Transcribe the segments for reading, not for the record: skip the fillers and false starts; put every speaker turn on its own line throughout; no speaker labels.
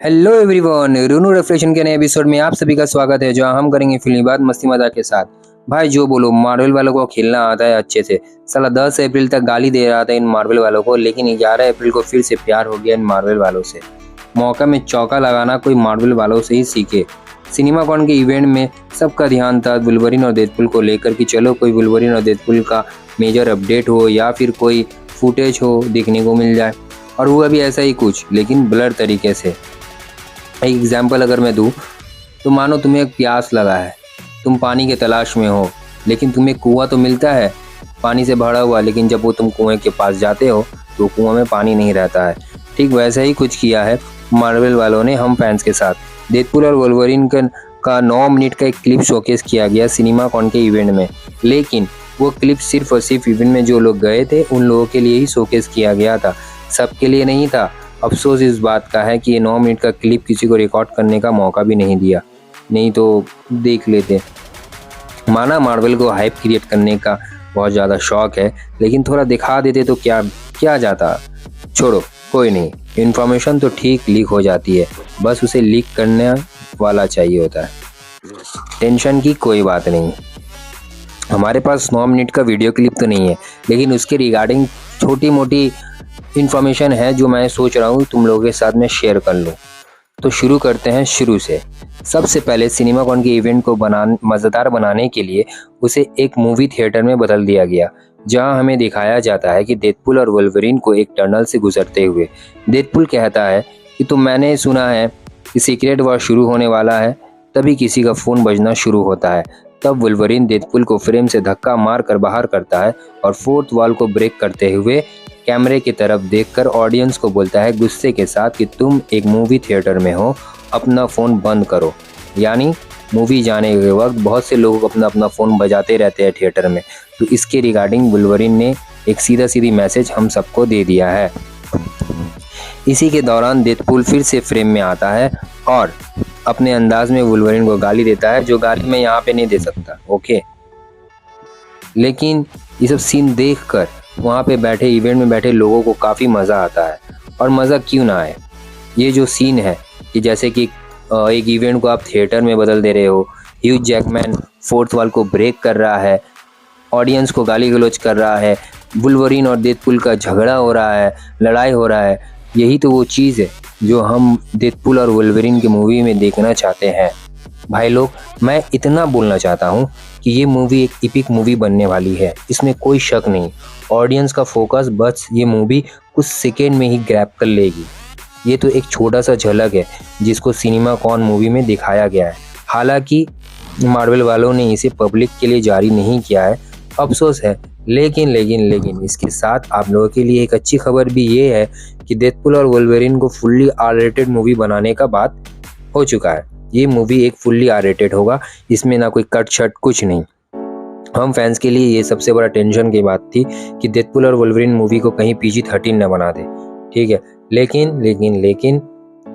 Hello everyone, रूनू रेफ्रेशन के नए episode में आप सभी का स्वागत है। जहां हम करेंगे फिल्मी बात मस्ती मजाक के साथ। भाई जो बोलो, मार्वल वालों को खेलना आता है अच्छे से। साला 10 अप्रैल तक गाली दे रहा था इन मार्वल वालों को, लेकिन 11 अप्रैल को फिर से प्यार हो गया इन मार्वल वालों से। मौका में चौका लगाना कोई मार्वल वालों से ही सीखे। सिनेमा कॉन के इवेंट में सबका ध्यान था वुल्वरीन और डेडपुल को लेकर कि चलो कोई वुल्वरीन और डेडपुल का मेजर अपडेट हो या फिर कोई फुटेज हो देखने को मिल जाए। और हुआ भी ऐसा ही कुछ, लेकिन ब्लर तरीके से। एक एग्जाम्पल अगर मैं दूँ तो मानो तुम्हें एक प्यास लगा है, तुम पानी के तलाश में हो, लेकिन तुम्हें कुआं तो मिलता है पानी से भरा हुआ, लेकिन जब वो तुम कुएं के पास जाते हो तो कुआं में पानी नहीं रहता है। ठीक वैसा ही कुछ किया है मार्वल वालों ने हम फैंस के साथ। डेडपुल और वुल्वरीन का 9 मिनट का एक क्लिप शोकेस किया गया सिनेमा कॉन के इवेंट में, लेकिन वो क्लिप सिर्फ और सिर्फ इवेंट में जो लोग गए थे उन लोगों के लिए ही शोकेस किया गया था, सबके लिए नहीं था। अफसोस इस बात का है कि ये 9 मिनट का क्लिप किसी को रिकॉर्ड करने का मौका भी नहीं दिया, नहीं तो देख लेते। माना मार्वल को हाइप क्रिएट करने का बहुत ज़्यादा शौक है, लेकिन थोड़ा दिखा देते तो क्या जाता। छोड़ो, कोई नहीं, इन्फॉर्मेशन तो ठीक लीक हो जाती है, बस उसे लीक करने वाला चाहिए होता है। टेंशन की कोई बात नहीं। हमारे पास 9 मिनट का वीडियो क्लिप तो नहीं है, लेकिन उसके रिगार्डिंग छोटी मोटी इन्फॉर्मेशन है जो मैं सोच रहा हूँ तुम लोगों के साथ में शेयर कर लूँ। तो शुरू करते हैं शुरू से। सबसे पहले सिनेमा कॉन के इवेंट को मज़ेदार बनाने के लिए उसे एक मूवी थिएटर में बदल दिया गया, जहां हमें दिखाया जाता है कि डेडपुल और वुल्वरीन को एक टनल से गुजरते हुए। डेडपुल कहता है कि मैंने सुना है कि सीक्रेट वॉर शुरू होने वाला है। तभी किसी का फ़ोन बजना शुरू होता है। तब वुल्वरीन डेडपुल को फ्रेम से धक्का मार कर बाहर करता है और फोर्थ वॉल को ब्रेक करते हुए कैमरे की तरफ देखकर ऑडियंस को बोलता है गुस्से के साथ कि तुम एक मूवी थिएटर में हो, अपना फ़ोन बंद करो। यानी मूवी जाने के वक्त बहुत से लोग अपना फ़ोन बजाते रहते हैं थिएटर में, तो इसके रिगार्डिंग वुल्वरीन ने एक सीधा मैसेज हम सबको दे दिया है। इसी के दौरान डेडपुल फिर से फ्रेम में आता है और अपने अंदाज में वुल्वरीन को गाली देता है, जो गाली मैं यहाँ पे नहीं दे सकता, ओके। लेकिन ये सब सीन देखकर वहाँ पे बैठे इवेंट में बैठे लोगों को काफ़ी मज़ा आता है। और मज़ा क्यों ना आए, ये जो सीन है कि जैसे कि एक इवेंट को आप थिएटर में बदल दे रहे हो, ह्यू जैकमैन फोर्थ वॉल को ब्रेक कर रहा है, ऑडियंस को गाली गलौज कर रहा है, वुल्वरीन और डेडपुल का झगड़ा हो रहा है, लड़ाई हो रहा है। यही तो वो चीज़ है जो हम डेडपुल और वुल्वरीन की मूवी में देखना चाहते हैं। भाई लोग, मैं इतना बोलना चाहता हूँ कि ये मूवी एक इपिक मूवी बनने वाली है, इसमें कोई शक नहीं। ऑडियंस का फोकस बस ये मूवी कुछ सेकेंड में ही ग्रैब कर लेगी। ये तो एक छोटा सा झलक है जिसको सिनेमा कॉन मूवी में दिखाया गया है। हालांकि मार्वल वालों ने इसे पब्लिक के लिए जारी नहीं किया है, अफसोस है। लेकिन इसके साथ आप लोगों के लिए एक अच्छी खबर भी ये है कि डेडपुल और वुल्वरीन को फुल्ली R-रेटेड मूवी बनाने का बात हो चुका है। ये मूवी एक फुल्ली R-रेटेड होगा, इसमें ना कोई कट शट कुछ नहीं। हम फैंस के लिए ये सबसे बड़ा टेंशन की बात थी कि डेडपुल और वुल्वरीन मूवी को कहीं PG-13 न बना दे, ठीक है। लेकिन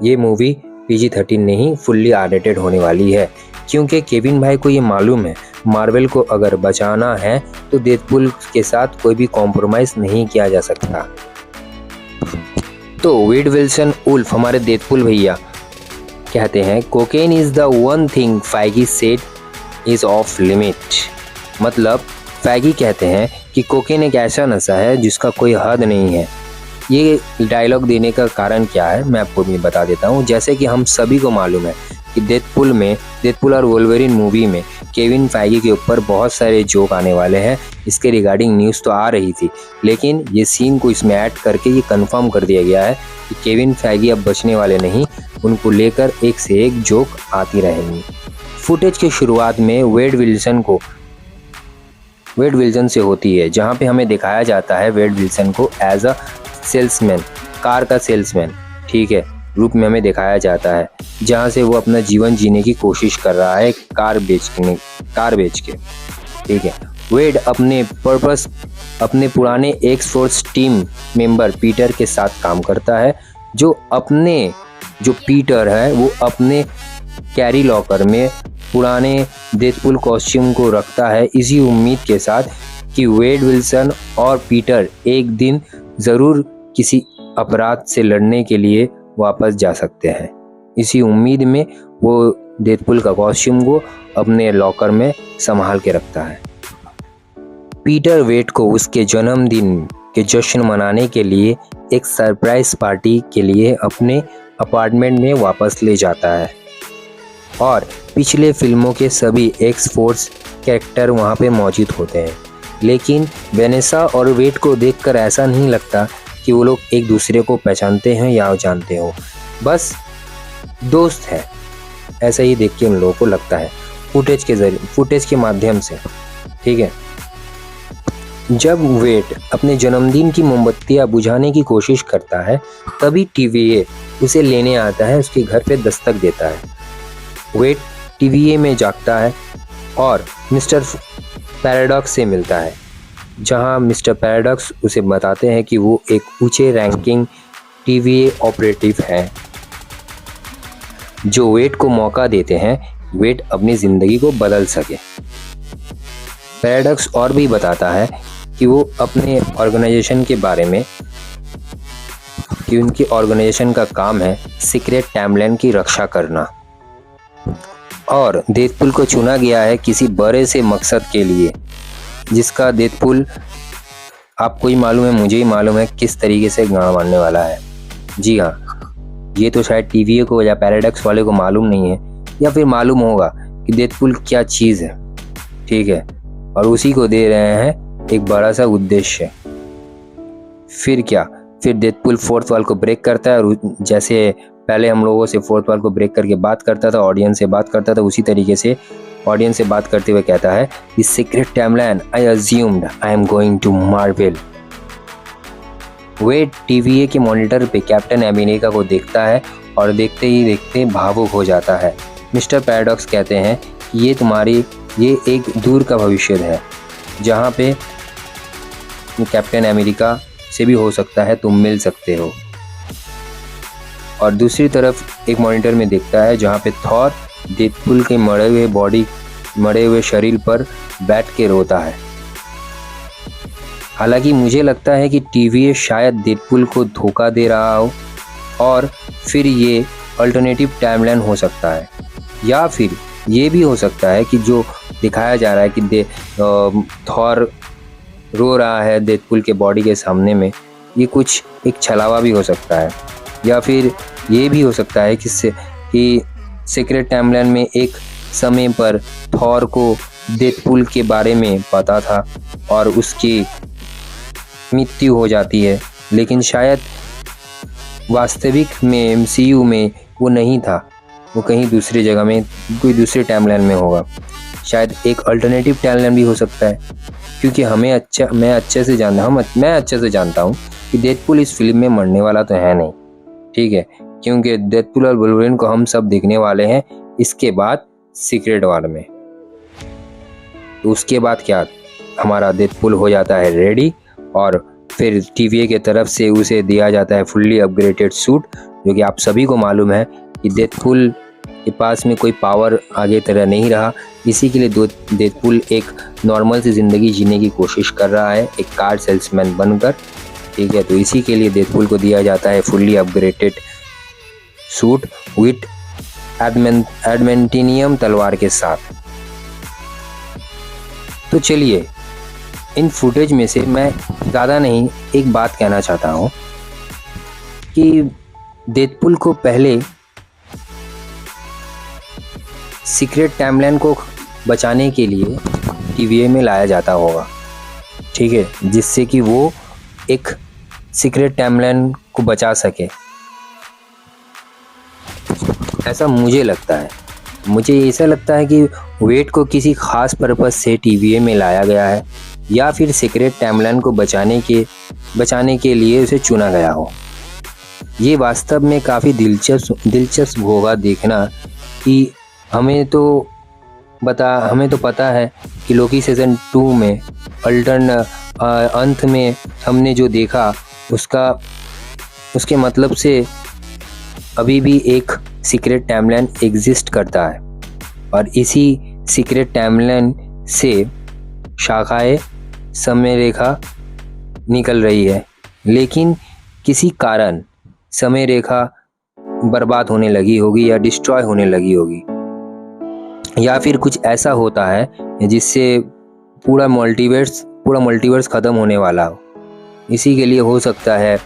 ये मूवी PG-13 नहीं फुल्ली R-रेटेड होने वाली है, क्योंकि केविन भाई को ये मालूम है मार्वल को अगर बचाना है तो डेडपुल के साथ कोई भी कॉम्प्रोमाइज़ नहीं किया जा सकता। तो वेड विल्सन उल्फ हमारे डेडपुल भैया कहते हैं cocaine is the one thing Feige said is off limit. मतलब फैगी कहते हैं कि कोकेन एक ऐसा नशा है जिसका कोई हद नहीं है। ये डायलॉग देने का कारण क्या है मैं आपको भी बता देता हूँ। जैसे कि हम सभी को मालूम है कि डेडपुल और वुल्वरीन मूवी में केविन फैगी के ऊपर बहुत सारे जोक आने वाले हैं। इसके रिगार्डिंग न्यूज़ तो आ रही थी, लेकिन ये सीन को इसमें ऐड करके ये कंफर्म कर दिया गया है कि केविन फैगी अब बचने वाले नहीं, उनको लेकर एक से एक जोक आती रहेंगी। फुटेज की शुरुआत में वेड विल्सन से होती है, जहाँ पे हमें दिखाया जाता है वेड विल्सन को एज अ सेल्समैन, कार का सेल्समैन, ठीक है, रूप में हमें दिखाया जाता है, जहाँ से वो अपना जीवन जीने की कोशिश कर रहा है कार बेच के, ठीक है। वेड अपने पुराने x force team member Peter के साथ काम करता है, जो पीटर है वो अपने कैरी लॉकर में पुराने डेडपुल कॉस्ट्यूम को रखता है, इसी उम्मीद के साथ कि वेड विल्सन और पीटर एक दिन ज़रूर किसी अपराध से लड़ने के लिए वापस जा सकते हैं। इसी उम्मीद में वो डेडपुल का कॉस्ट्यूम को अपने लॉकर में संभाल के रखता है। पीटर वेड को उसके जन्मदिन के जश्न मनाने के लिए एक सरप्राइज पार्टी के लिए अपने अपार्टमेंट में वापस ले जाता है और पिछले फिल्मों के सभी एक्स फोर्स कैरेक्टर वहाँ पे मौजूद होते हैं। लेकिन वेनेसा और वेड को देखकर ऐसा नहीं लगता कि वो लोग एक दूसरे को पहचानते हैं या जानते हो, बस दोस्त है, ऐसा ही देख के उन लोगों को लगता है फुटेज के माध्यम से। ठीक है, जब वेड अपने जन्मदिन की मोमबत्तियां बुझाने की कोशिश करता है तभी टीवीए उसे लेने आता है, उसके घर पे दस्तक देता है। वेड टीवीए में जागता है और मिस्टर पैराडॉक्स से मिलता है, जहां मिस्टर पैराडॉक्स उसे बताते हैं कि वो एक ऊंचे रैंकिंग टीवीए ऑपरेटिव हैं जो वेड को मौका देते हैं वेड अपनी ज़िंदगी को बदल सके। पैराडॉक्स और भी बताता है कि वो अपने ऑर्गेनाइजेशन के बारे में कि उनकी ऑर्गेनाइजेशन का काम है सीक्रेट टाइमलाइन की रक्षा करना और डेडपुल को चुना गया है किसी बड़े से मकसद के लिए, जिसका डेडपुल आपको ही मालूम है, मुझे ही मालूम है किस तरीके से गाड़ मारने वाला है। जी हाँ, ये तो शायद टीवीए को या पैराडॉक्स वाले को मालूम नहीं है, या फिर मालूम होगा कि डेडपुल क्या चीज़ है। ठीक है, और उसी को दे रहे हैं एक बड़ा सा उद्देश्य। फिर क्या, फिर डेडपुल फोर्थ वॉल को ब्रेक करता है और जैसे पहले हम लोगों से फोर्थ वॉल को ब्रेक करके बात करता था, ऑडियंस से बात करता था, उसी तरीके से ऑडियंस से बात करते हुए कहता है this secret timeline I assumed I am going to Marvel. Wade TVA के मॉनिटर पे कैप्टन अमेरिका को देखता है और देखते ही देखते भावुक हो जाता है। मिस्टर पैराडॉक्स कहते हैं कि ये एक दूर का भविष्य है जहाँ पे कैप्टन अमेरिका से भी हो सकता है तुम मिल सकते हो। और दूसरी तरफ एक मॉनिटर में देखता है जहाँ पे थॉर डेडपुल के मरे हुए शरीर पर बैठ के रोता है। हालांकि मुझे लगता है कि टीवीए शायद डेडपुल को धोखा दे रहा हो और फिर ये अल्टरनेटिव टाइमलाइन हो सकता है, या फिर ये भी हो सकता है कि जो दिखाया जा रहा है कि थॉर रो रहा है डेडपुल के बॉडी के सामने में, ये कुछ एक छलावा भी हो सकता है, या फिर ये भी हो सकता है कि सीक्रेट टाइमलाइन में एक समय पर थॉर को डेडपुल के बारे में पता था और उसकी मृत्यु हो जाती है, लेकिन शायद वास्तविक में एमसीयू में वो नहीं था, वो कहीं दूसरी जगह में कोई दूसरे टाइमलाइन में होगा। शायद एक अल्टरनेटिव टाइमलाइन भी हो सकता है, क्योंकि मैं अच्छे से जानता हूँ कि डेडपुल इस फिल्म में मरने वाला तो है नहीं। ठीक है, क्योंकि डेडपुल और वुल्वरीन को हम सब देखने वाले हैं इसके बाद सीक्रेट वॉर में। तो उसके बाद क्या, हमारा डेडपुल हो जाता है रेडी और फिर टीवीए के तरफ से उसे दिया जाता है फुल्ली अपग्रेडेड सूट, जो कि आप सभी को मालूम है कि डेडपुल के पास में कोई पावर आगे तरह नहीं रहा। इसी के लिए डेडपुल एक नॉर्मल सी ज़िंदगी जीने की कोशिश कर रहा है एक कार सेल्समैन बनकर। ठीक है, तो इसी के लिए डेडपुल को दिया जाता है फुल्ली अपग्रेडेड सूट विथ एडमेंटिनियम तलवार के साथ। तो चलिए, इन फुटेज में से मैं ज़्यादा नहीं एक बात कहना चाहता हूँ कि डेडपुल को पहले सीक्रेट टाइमलाइन को बचाने के लिए टीवीए में लाया जाता होगा। ठीक है, जिससे कि वो एक सीक्रेट टाइमलाइन को बचा सके, ऐसा मुझे लगता है। मुझे ऐसा लगता है कि वेड को किसी खास पर्पज से टीवीए में लाया गया है, या फिर सीक्रेट टाइमलाइन को बचाने के लिए उसे चुना गया हो। ये वास्तव में काफ़ी दिलचस्प होगा देखना कि हमें तो पता है कि लोकी सीज़न 2 में अंत में हमने जो देखा उसके मतलब से अभी भी एक सीक्रेट टाइमलाइन एग्जिस्ट करता है और इसी सीक्रेट टाइमलाइन से शाखाएं समय रेखा निकल रही है, लेकिन किसी कारण समय रेखा बर्बाद होने लगी होगी या डिस्ट्रॉय होने लगी होगी, या फिर कुछ ऐसा होता है जिससे पूरा मल्टीवर्स ख़त्म होने वाला हो। इसी के लिए हो सकता है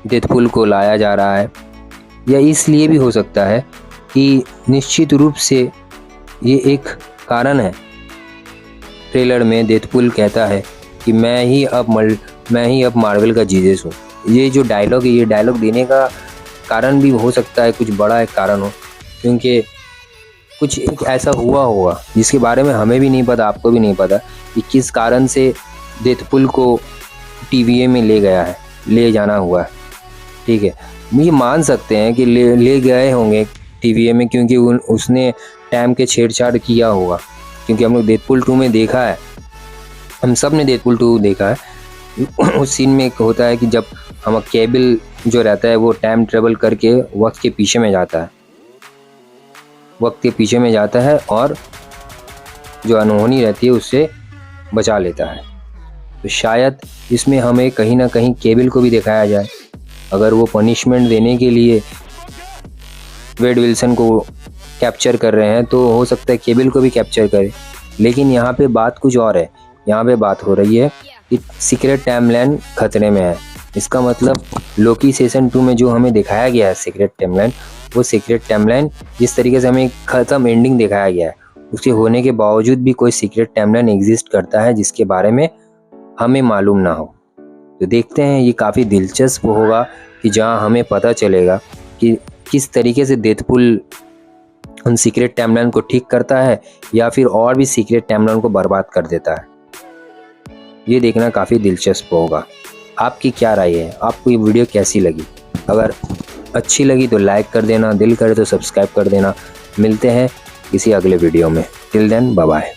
डेडपूल को लाया जा रहा है, या इसलिए भी हो सकता है कि निश्चित रूप से ये एक कारण है। ट्रेलर में डेडपूल कहता है कि मैं ही अब मार्वल का जीसस हूँ। ये जो डायलॉग है, ये डायलॉग देने का कारण भी हो सकता है कुछ बड़ा एक कारण हो, क्योंकि कुछ एक ऐसा हुआ होगा जिसके बारे में हमें भी नहीं पता, आपको भी नहीं पता कि किस कारण से डेडपूल को TVA में ले जाना हुआ है। ठीक है, ये मान सकते हैं कि ले गए होंगे TVA में, क्योंकि उसने टाइम के छेड़छाड़ किया होगा। क्योंकि हम लोग डेडपूल 2 में देखा है, हम सब ने डेडपूल 2 देखा है। उस सीन में एक होता है कि जब हम केबल जो रहता है वो टाइम ट्रेवल करके वक्त के पीछे में जाता है और जो अनहोनी रहती है उससे बचा लेता है। तो शायद इसमें हमें कहीं ना कहीं केबल को भी दिखाया जाए। अगर वो पनिशमेंट देने के लिए वेड विल्सन को कैप्चर कर रहे हैं तो हो सकता है केबल को भी कैप्चर करे। लेकिन यहाँ पे बात कुछ और है। यहाँ पे बात हो रही है कि सीक्रेट टाइमलाइन खतरे में है। इसका मतलब लोकी सीजन 2 में जो हमें दिखाया गया है सीक्रेट टाइमलाइन, वो सीक्रेट टाइमलाइन जिस तरीके से हमें ख़त्म एंडिंग दिखाया गया है, उसके होने के बावजूद भी कोई सीक्रेट टाइमलाइन एग्जिस्ट करता है जिसके बारे में हमें मालूम ना हो। तो देखते हैं, ये काफ़ी दिलचस्प होगा कि जहाँ हमें पता चलेगा कि किस तरीके से डेडपूल उन सीक्रेट टाइमलाइन को ठीक करता है या फिर और भी सीक्रेट टाइमलाइन को बर्बाद कर देता है। ये देखना काफ़ी दिलचस्प होगा। आपकी क्या राय है? आपको ये वीडियो कैसी लगी? अगर अच्छी लगी तो लाइक कर देना, दिल करे तो सब्सक्राइब कर देना। मिलते हैं किसी अगले वीडियो में। Till then bye bye.